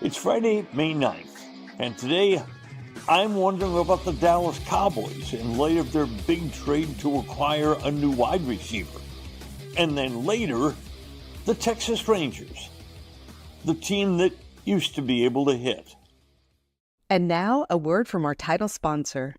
It's Friday, May 9th, and today I'm wondering about the Dallas Cowboys in light of their big trade to acquire a new wide receiver. And then later, the Texas Rangers, the team that used to be able to hit. And now, a word from our title sponsor.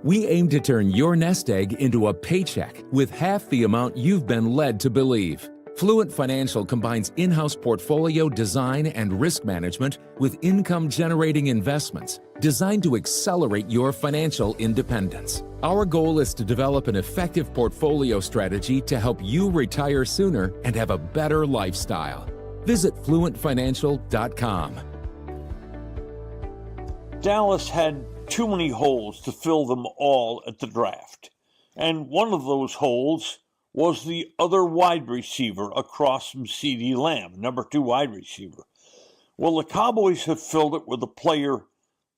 We aim to turn your nest egg into a paycheck with half the amount you've been led to believe. Fluent Financial combines in-house portfolio design and risk management with income-generating investments designed to accelerate your financial independence. Our goal is to develop an effective portfolio strategy to help you retire sooner and have a better lifestyle. Visit fluentfinancial.com. Dallas had too many holes to fill them all at the draft, and one of those holes was the other wide receiver across from CeeDee Lamb, number 2 wide receiver. Well, the Cowboys have filled it with a player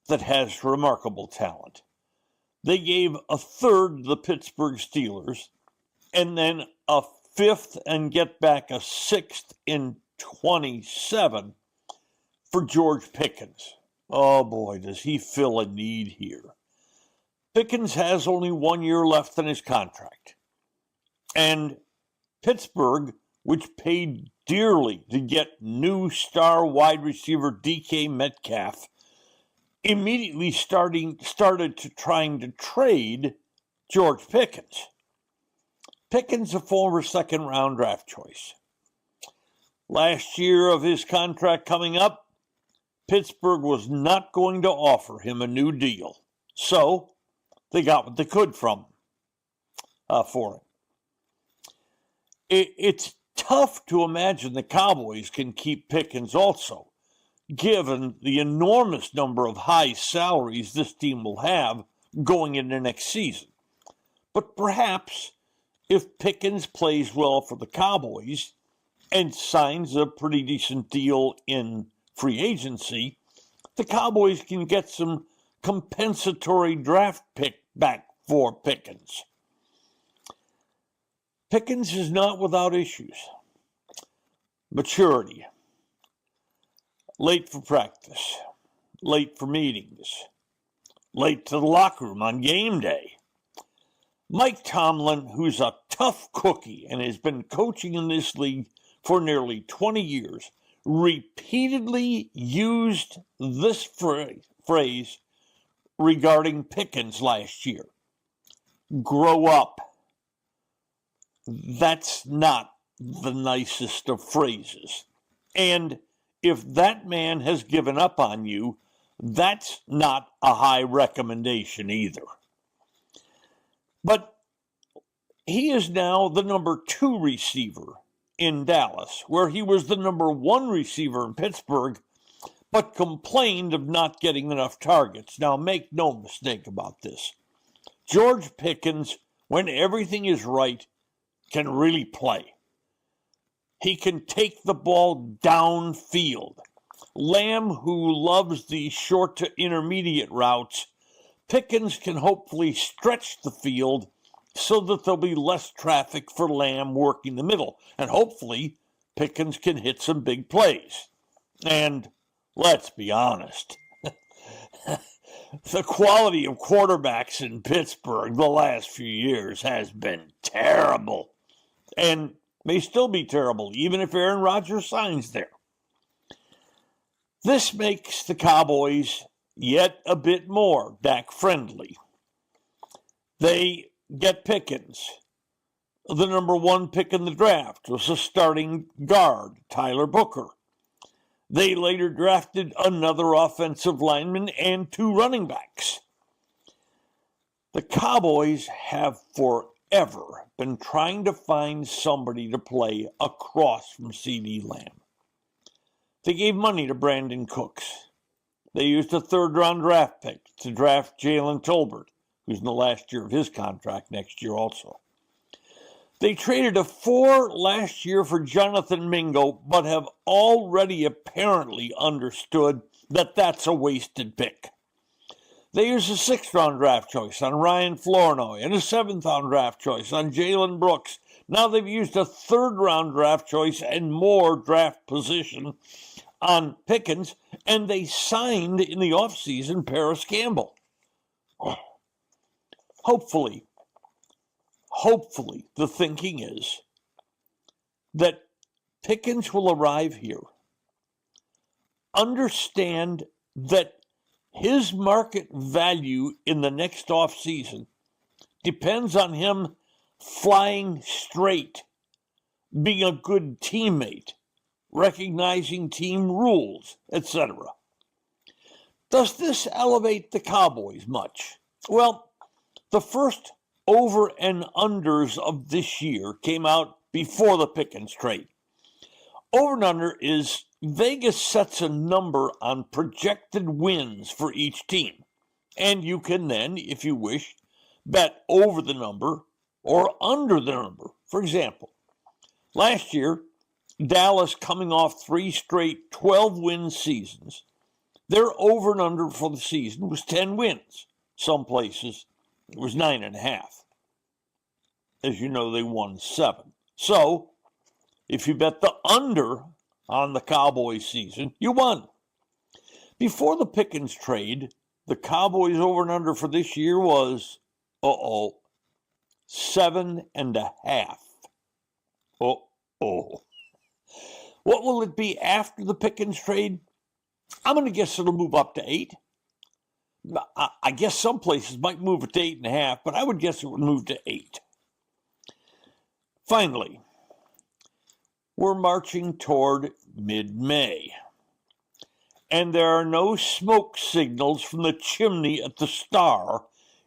that has remarkable talent. They gave a third to the Pittsburgh Steelers, and then a fifth and get back a sixth in 27 for George Pickens. Oh boy, does he fill a need here. Pickens has only 1 year left in his contract. And Pittsburgh, which paid dearly to get new star wide receiver DK Metcalf, immediately started trying to trade George Pickens. Pickens, a former second-round draft choice. Last year of his contract coming up, Pittsburgh was not going to offer him a new deal. So they got what they could from for him. It's tough to imagine the Cowboys can keep Pickens also, given the enormous number of high salaries this team will have going into next season. But perhaps if Pickens plays well for the Cowboys and signs a pretty decent deal in free agency, the Cowboys can get some compensatory draft pick back for Pickens. Pickens is not without issues. Maturity. Late for practice. Late for meetings. Late to the locker room on game day. Mike Tomlin, who's a tough cookie and has been coaching in this league for nearly 20 years, repeatedly used this phrase regarding Pickens last year. Grow up. That's not the nicest of phrases. And if that man has given up on you, that's not a high recommendation either. But he is now the number 2 receiver in Dallas, where he was the number 1 receiver in Pittsburgh, but complained of not getting enough targets. Now, make no mistake about this. George Pickens, when everything is right, can really play. He can take the ball downfield. Lamb, who loves the short to intermediate routes, Pickens can hopefully stretch the field so that there'll be less traffic for Lamb working the middle. And hopefully, Pickens can hit some big plays. And let's be honest, the quality of quarterbacks in Pittsburgh the last few years has been terrible. And may still be terrible, even if Aaron Rodgers signs there. This makes the Cowboys yet a bit more Dak-friendly. They get Pickens. The number 1 pick in the draft was a starting guard, Tyler Booker. They later drafted another offensive lineman and 2 running backs. The Cowboys have forever been trying to find somebody to play across from CeeDee Lamb. They gave money to Brandon Cooks. They used a 3rd-round draft pick to draft Jalen Tolbert, who's in the last year of his contract next year also. They traded a 4 last year for Jonathan Mingo, but have already apparently understood that that's a wasted pick. They used a 6th-round draft choice on Ryan Flournoy and a 7th-round draft choice on Jalen Brooks. Now they've used a 3rd-round draft choice and more draft position on Pickens, And they signed in the offseason Paris Campbell. Hopefully, the thinking is that Pickens will arrive here, understand that his market value in the next offseason depends on him flying straight, being a good teammate, recognizing team rules, etc. Does this elevate the Cowboys much? Well, the first over and unders of this year came out before the Pickens trade. Over and under is Vegas sets a number on projected wins for each team. And you can then, if you wish, bet over the number or under the number. For example, last year, Dallas, coming off 3 straight 12-win seasons, their over and under for the season was 10 wins. Some places it was 9.5. As you know, they won 7. So, if you bet the under on the Cowboys season, you won. Before the Pickens trade, the Cowboys over and under for this year was, 7.5. What will it be after the Pickens trade? I'm going to guess it'll move up to 8. I guess some places might move it to 8.5, but I would guess it would move to 8. Finally, we're marching toward mid-May, and there are no smoke signals from the chimney at the Star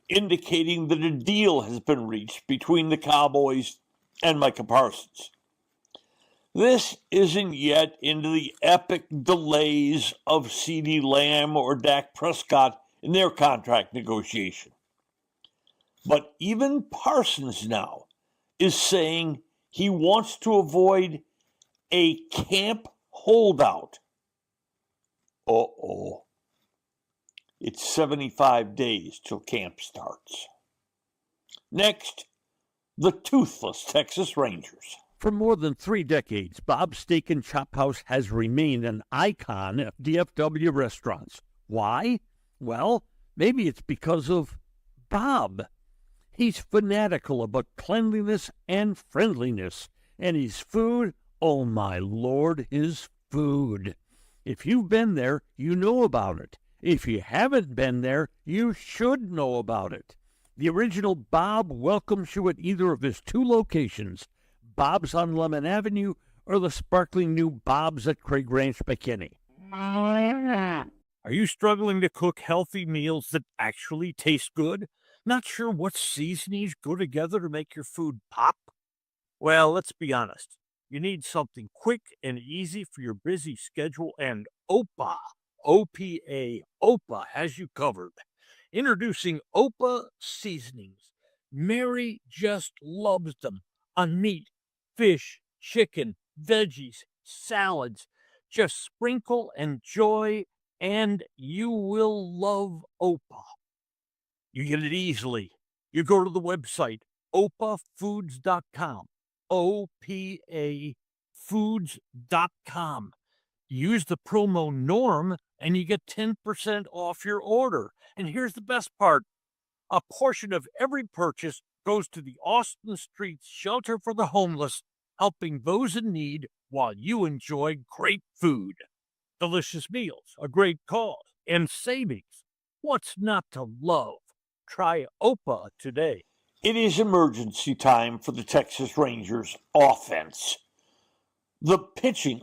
indicating that a deal has been reached between the Cowboys and Micah Parsons. This isn't yet into the epic delays of CeeDee Lamb or Dak Prescott in their contract negotiation. But even Parsons now is saying he wants to avoid a camp holdout. It's 75 days till camp starts. Next, the toothless Texas Rangers. For more than 3 decades, Bob's Steak and Chop House has remained an icon of DFW restaurants. Why? Well, maybe it's because of Bob. He's fanatical about cleanliness and friendliness, and his food, oh my Lord, his food. If you've been there, you know about it. If you haven't been there, you should know about it. The original Bob welcomes you at either of his 2 locations, Bob's on Lemon Avenue or the sparkling new Bob's at Craig Ranch, McKinney. Are you struggling to cook healthy meals that actually taste good? Not sure what seasonings go together to make your food pop? Well, let's be honest. You need something quick and easy for your busy schedule, and OPA, O-P-A, OPA has you covered. Introducing OPA seasonings. Mary just loves them on meat, fish, chicken, veggies, salads. Just sprinkle, enjoy, and you will love OPA. You get it easily. You go to the website, opafoods.com, O-P-A foods.com. Use the promo NORM, and you get 10% off your order. And here's the best part. A portion of every purchase goes to the Austin Streets Shelter for the Homeless, helping those in need while you enjoy great food. Delicious meals, a great cause, and savings. What's not to love? Try OPA today. It is emergency time for the Texas Rangers offense. The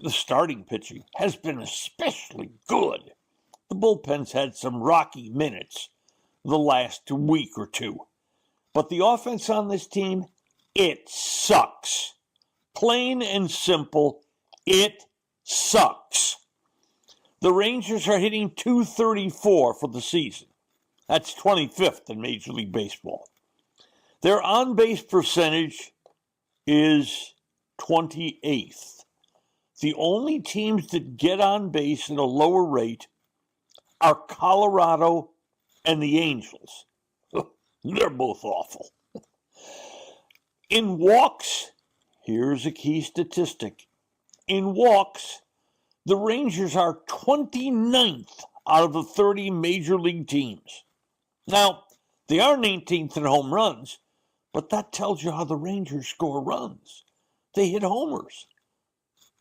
starting pitching, has been especially good. The bullpen's had some rocky minutes the last week or 2. But the offense on this team, it sucks. Plain and simple, it sucks. The Rangers are hitting .234 for the season. That's 25th in Major League Baseball. Their on-base percentage is 28th. The only teams that get on base at a lower rate are Colorado and the Angels. They're both awful. In walks, here's a key statistic. In walks, The Rangers are 29th out of the 30 major league teams. Now, they are 19th in home runs, but that tells you how the Rangers score runs. They hit homers.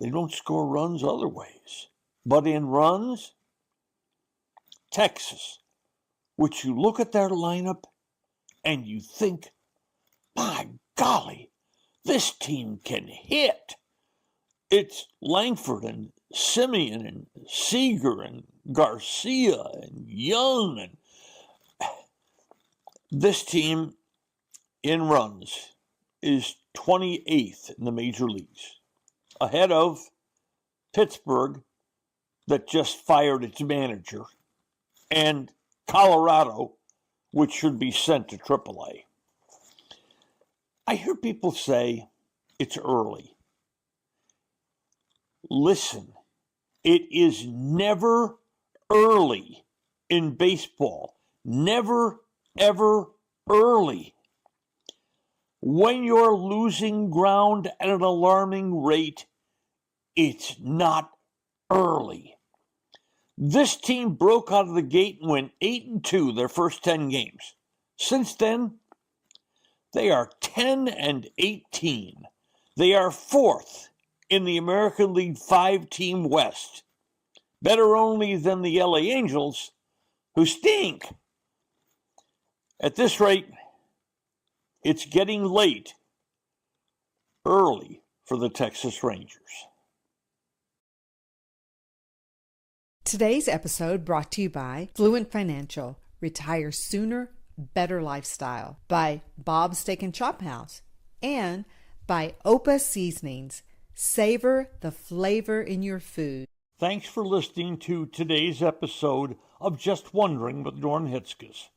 They don't score runs other ways. But in runs, Texas, which you look at their lineup and you think, my golly, this team can hit. It's Langford and Simeon and Seager and Garcia and Young. And this team in runs is 28th in the major leagues, ahead of Pittsburgh, that just fired its manager, and Colorado, which should be sent to AAA. I hear people say it's early. Listen, it is never early in baseball. Never, ever early. When you're losing ground at an alarming rate, it's not early. This team broke out of the gate and went 8-2 their first 10 games. Since then, they are 10-18. They are fourth in the American League 5-team West. Better only than the LA Angels, who stink. At this rate, it's getting late, early for the Texas Rangers. Today's episode brought to you by Fluent Financial, Retire Sooner, Better Lifestyle, by Bob's Steak and Chop House, and by Opa Seasonings. Savor the flavor in your food. Thanks for listening to today's episode of Just Wondering with Norm Hitzges.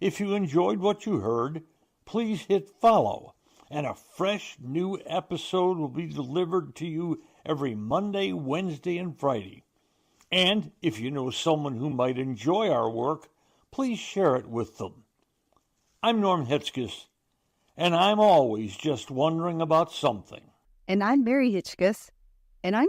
If you enjoyed what you heard, please hit follow, and a fresh new episode will be delivered to you every Monday, Wednesday, and Friday. And if you know someone who might enjoy our work, please share it with them. I'm Norm Hitzges, and I'm always just wondering about something. And I'm Mary Hitzges, and I'm